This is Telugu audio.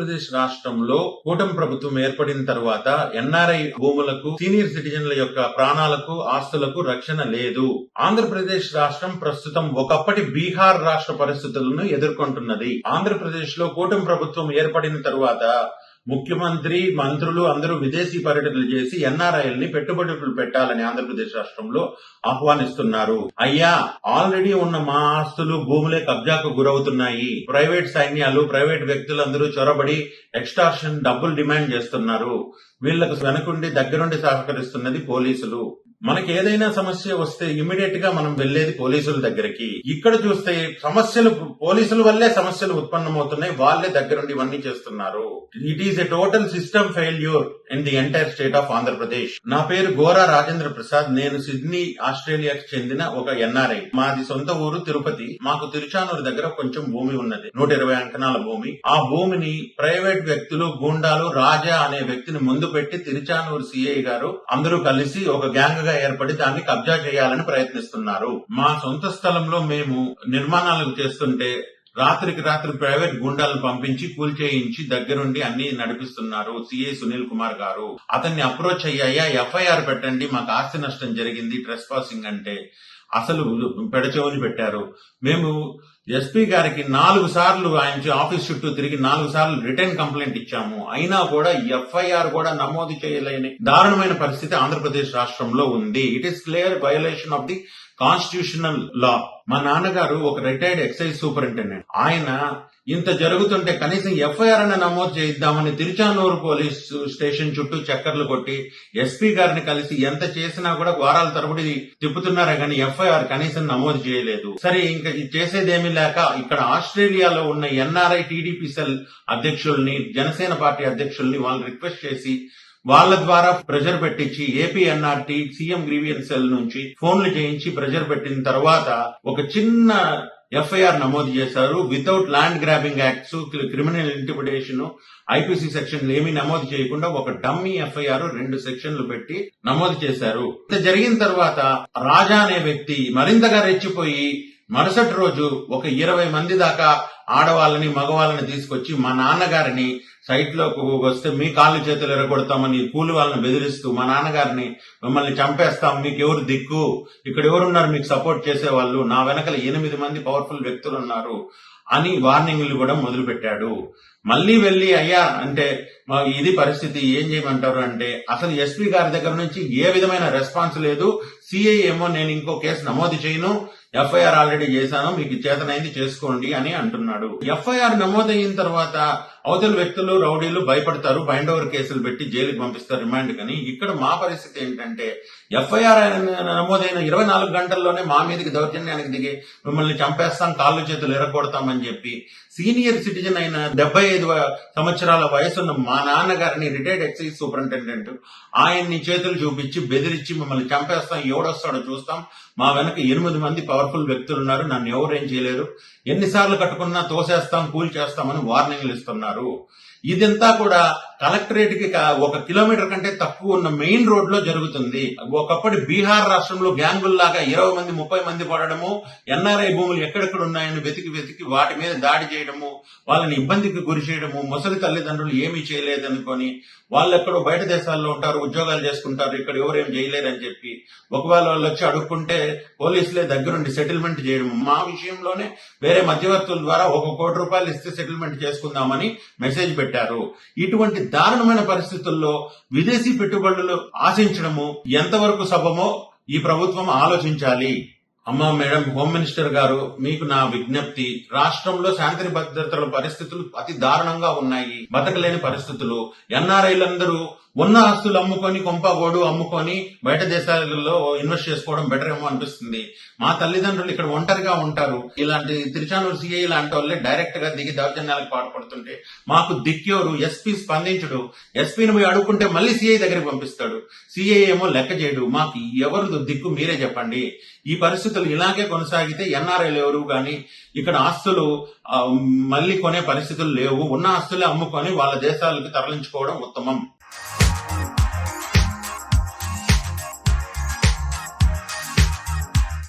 ఆంధ్రప్రదేశ్ రాష్ట్రంలో కూటమి ప్రభుత్వం ఏర్పడిన తర్వాత ఎన్ఆర్ఐ భూములకు సీనియర్ సిటిజన్ల యొక్క ప్రాణాలకు ఆస్తులకు రక్షణ లేదు. ఆంధ్రప్రదేశ్ రాష్ట్రం ప్రస్తుతం ఒకప్పటి బీహార్ రాష్ట్ర పరిస్థితులను ఎదుర్కొంటున్నది. ఆంధ్రప్రదేశ్ లో కూటమి ప్రభుత్వం ఏర్పడిన తరువాత ముఖ్యమంత్రి, మంత్రులు అందరూ విదేశీ పర్యటనలు చేసి ఎన్ఆర్ఐల్ని పెట్టుబడులు పెట్టాలని ఆంధ్రప్రదేశ్ రాష్ట్రంలో ఆహ్వానిస్తున్నారు. అయ్యా, ఆల్రెడీ ఉన్న మా ఆస్తులు, భూములే కబ్జాకు గురవుతున్నాయి. ప్రైవేట్ సైన్యాలు, ప్రైవేట్ వ్యక్తులందరూ చొరబడి ఎక్స్టార్షన్ డబ్బులు డిమాండ్ చేస్తున్నారు. వీళ్లకు వెనకుండి దగ్గరుండి సహకరిస్తున్నది పోలీసులు. మనకి ఏదైనా సమస్య వస్తే ఇమీడియట్ గా మనం వెళ్లేది పోలీసుల దగ్గరికి. ఇక్కడ చూస్తే సమస్యలు పోలీసుల వల్లే సమస్యలు ఉత్పన్నమవుతున్నాయి. వాళ్లే దగ్గరుండి ఇవన్నీ చేస్తున్నారు. It is a total system failure in the entire state of Andhra Pradesh. నా పేరు గోరా రాజేంద్ర ప్రసాద్. నేను సిడ్నీ, ఆస్ట్రేలియాకి చెందిన ఒక ఎన్ఆర్ఐ. మాది సొంత ఊరు తిరుపతి. మాకు తిరుచానూరు దగ్గర కొంచెం భూమి ఉన్నది, 120 అంకణాల భూమి. ఆ భూమిని ప్రైవేట్ వ్యక్తులు, గూండాలు, రాజా అనే వ్యక్తిని ముందు పెట్టి తిరుచానూరు సిఐ గారు అందరూ కలిసి ఒక గ్యాంగ్ గా ఏర్పడి దాన్ని కబ్జా చేయాలని ప్రయత్నిస్తున్నారు. మా సొంత స్థలంలో మేము నిర్మాణాలకు చేస్తుంటే రాత్రికి రాత్రి ప్రైవేట్ గుండాలను పంపించి కూల్చేయించి దగ్గరుండి అన్ని నడిపిస్తున్నారు సిఐ సునీల్ కుమార్ గారు. అతన్ని అప్రోచ్ అయ్యాయా, ఎఫ్ఐఆర్ పెట్టండి, మాకు ఆస్తి నష్టం జరిగింది, ట్రెస్ పాసింగ్ అంటే అసలు పెడచెవిని పెట్టారు. మేము ఎస్పీ గారికి 4 సార్లు ఆయన ఆఫీస్ చుట్టూ తిరిగి 4 సార్లు రిటర్న్ కంప్లైంట్ ఇచ్చాము. అయినా కూడా ఎఫ్ఐఆర్ కూడా నమోదు చేయలేని దారుణమైన పరిస్థితి ఆంధ్రప్రదేశ్ రాష్ట్రంలో ఉంది. It is clear violation of the constitutional law. మా నాన్నగారు ఒక రిటైర్డ్ ఎక్సైజ్ సూపరింటెండెంట్. ఆయన ఇంత జరుగుతుంటే కనీసం ఎఫ్ఐఆర్ అన్న నమోదు చేయిద్దామని తిరుచానూరు పోలీస్ స్టేషన్ చుట్టూ చక్కర్లు కొట్టి ఎస్పీ గారిని కలిసి ఎంత చేసినా కూడా వారాల తరబడి తిప్పుతున్నారే గానీ ఎఫ్ఐఆర్ కనీసం నమోదు చేయలేదు. సరే, ఇంకా చేసేదేమీ లేక ఇక్కడ ఆస్ట్రేలియాలో ఉన్న ఎన్ఆర్ఐ టీడీపీ సెల్ అధ్యక్షుల్ని, జనసేన పార్టీ అధ్యక్షుల్ని వాళ్ళు రిక్వెస్ట్ చేసి వాళ్ళ ద్వారా ప్రెషర్ పెట్టించి AP NRT CM grievance cell నుంచి ఫోన్లు చేయించి ప్రెషర్ పెట్టిన తర్వాత ఒక చిన్న ఎఫ్ఐఆర్ నమోదు చేశారు. Without land grabbing acts, criminal intimidation, IPC సెక్షన్లు ఏమీ నమోదు చేయకుండా ఒక డమ్మీ ఎఫ్ఐఆర్ 2 సెక్షన్లు పెట్టి నమోదు చేశారు. ఇంత జరిగిన తర్వాత రాజా అనే వ్యక్తి మరింతగా రెచ్చిపోయి మరుసటి రోజు ఒక 20 మంది దాకా ఆడవాళ్ళని, మగవాళ్ళని తీసుకొచ్చి మా నాన్నగారిని సైట్ లోకి వస్తే మీ కాళ్ళు చేతులు ఎరగొడతామని కూలి వాళ్ళని బెదిరిస్తూ మా నాన్నగారిని మిమ్మల్ని చంపేస్తాం, మీకు ఎవరు దిక్కు, ఇక్కడ ఎవరున్నారు మీకు సపోర్ట్ చేసేవాళ్ళు, నా వెనకల 8 మంది పవర్ఫుల్ వ్యక్తులు ఉన్నారు అని వార్నింగ్లు కూడా మొదలు పెట్టాడు. మళ్లీ వెళ్లి అయ్యా అంటే ఇది పరిస్థితి, ఏం చేయమంటారు అంటే అసలు ఎస్పీ గారి దగ్గర నుంచి ఏ విధమైన రెస్పాన్స్ లేదు. సిఐ ఏమో నేను ఇంకో కేసు నమోదు చేయను, ఎఫ్ఐఆర్ ఆల్రెడీ చేశాను, మీకు చేతనైంది చేసుకోండి అని అంటున్నాడు. ఎఫ్ఐఆర్ నమోదైన తర్వాత అవతల వ్యక్తులు, రౌడీలు భయపడతారు, బైండ్ ఓవర్ కేసులు పెట్టి జైలుకి పంపిస్తారు రిమాండ్. కానీ ఇక్కడ మా పరిస్థితి ఏంటంటే ఎఫ్ఐఆర్ నమోదైన 24 గంటల్లోనే మా మీదకి దౌర్జన్యానికి దిగి మిమ్మల్ని చంపేస్తాం, కాళ్ళు చేతులు ఎరగొడతామని చెప్పి సీనియర్ సిటిజన్ అయిన 75 సంవత్సరాల వయసున్న మా నాన్నగారిని, రిటైర్డ్ ఎక్సైజ్ సూపరింటెండెంట్, ఆయన్ని చేతులు చూపించి బెదిరించి మిమ్మల్ని చంపేస్తాం, ఎవడొస్తాడో చూస్తాం, మా వెనక 8 మంది పవర్ఫుల్ వ్యక్తులు ఉన్నారు, నన్ను ఎవరేం చేయలేరు, ఎన్నిసార్లు కట్టుకున్నా తోసేస్తాం, కూల్ చేస్తామని వార్నింగ్లు ఇస్తున్నారు. ఇదంతా కూడా కలెక్టరేట్ కి 1 కిలోమీటర్ కంటే తక్కువ ఉన్న మెయిన్ రోడ్ లో జరుగుతుంది. ఒకప్పటి బీహార్ రాష్ట్రంలో గ్యాంగుల్లాగా 20 మంది 30 మంది పడడము, ఎన్ఆర్ఐ భూములు ఎక్కడెక్కడ ఉన్నాయని వెతికి వాటి మీద దాడి చేయడము, వాళ్ళని ఇబ్బందికి గురి చేయడము, ముసలి తల్లిదండ్రులు ఏమీ చేయలేదనుకొని వాళ్ళెక్కడో బయట దేశాల్లో ఉంటారు, ఉద్యోగాలు చేసుకుంటారు, ఇక్కడ ఎవరేం చేయలేరని చెప్పి ఒకవేళ వాళ్ళు వచ్చి అడుక్కుంటే పోలీసులే దగ్గరుండి సెటిల్మెంట్ చేయడం. మా విషయంలోనే వేరే మధ్యవర్తుల ద్వారా 1 కోటి రూపాయలు ఇస్తే సెటిల్మెంట్ చేసుకుందామని మెసేజ్ పెట్టారు. ఇటువంటి దారుణమైన పరిస్థితుల్లో విదేశీ పెట్టుబడులు ఆశించడము ఎంతవరకు సబమో ఈ ప్రభుత్వం ఆలోచించాలి. అమ్మా మేడం, హోమ్ మినిస్టర్ గారు, మీకు నా విజ్ఞప్తి, రాష్ట్రంలో శాంతి భద్రతల పరిస్థితులు అతి దారుణంగా ఉన్నాయి, బతకలేని పరిస్థితులు. ఎన్ఆర్ఐలందరూ ఉన్న ఆస్తులు అమ్ముకొని, కొంపగోడు అమ్ముకొని బయట దేశాలలో ఇన్వెస్ట్ చేసుకోవడం బెటర్ ఏమో అనిపిస్తుంది. మా తల్లిదండ్రులు ఇక్కడ ఒంటరిగా ఉంటారు. ఇలాంటి తిరుచానూరు సిఐ లాంటి వాళ్ళే డైరెక్ట్ గా దిగి దౌర్జన్యాలకు పాల్పడుతుంటే మాకు దిక్కేవరు? ఎస్పీ స్పందించడు. ఎస్పీని పోయి అడుగుకుంటే మళ్ళీ సిఐ దగ్గరికి పంపిస్తాడు. సిఐ ఏమో లెక్క చేయడు. మాకు ఎవరు దిక్కు మీరే చెప్పండి. ఈ పరిస్థితులు ఇలాగే కొనసాగితే ఎన్ఆర్ఐలు ఎవరు గాని ఇక్కడ ఆస్తులు మళ్లీ కొనే పరిస్థితులు లేవు. ఉన్న ఆస్తులే అమ్ముకొని వాళ్ళ దేశాలకు తరలించుకోవడం ఉత్తమం.